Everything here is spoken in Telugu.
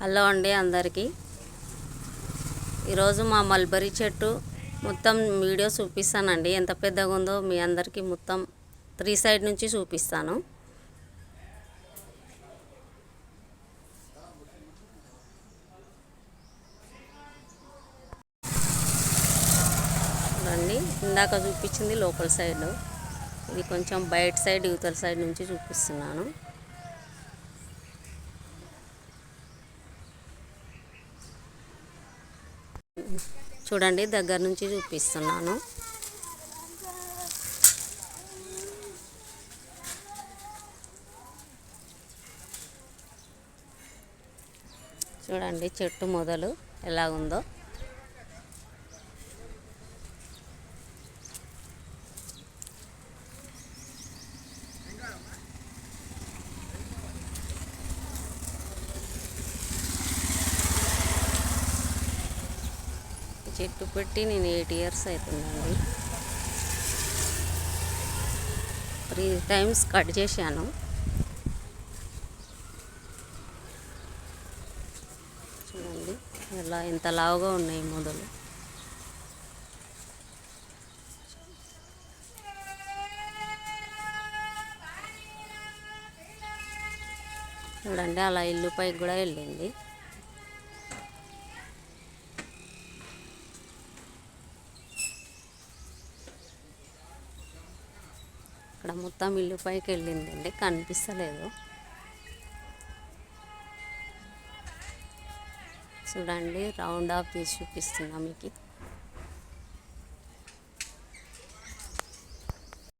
హలో అండి అందరికీ. ఈరోజు మా మల్బరీ చెట్టు మొత్తం వీడియో చూపిస్తానండి. ఎంత పెద్దగా ఉందో మీ అందరికీ మొత్తం 3 సైడ్ నుంచి చూపిస్తాను. చూడండి, ఇందాక చూపించింది లోపల సైడ్, ఇది కొంచెం బయట సైడ్ యువతల సైడ్ నుంచి చూపిస్తున్నాను. చూడండి, దగ్గర నుంచి చూపిస్తున్నాను. చూడండి చెట్టు మొదలు ఎలా ఉందో. చెట్టు పెట్టి నేను 8 ఇయర్స్ అవుతుందండి. 3 టైమ్స్ కట్ చేశాను. చూడండి ఎలా ఎంత లావుగా ఉన్నాయి మొదలు. చూడండి అలా ఇల్లు పైకి కూడా వెళ్ళింది. ఇక్కడ మొత్తం ఇల్లు పైకి వెళ్ళిందండి, కనిపిస్తలేదు. చూడండి రౌండ్ ఆఫ్ తీసి చూపిస్తున్నా మీకు.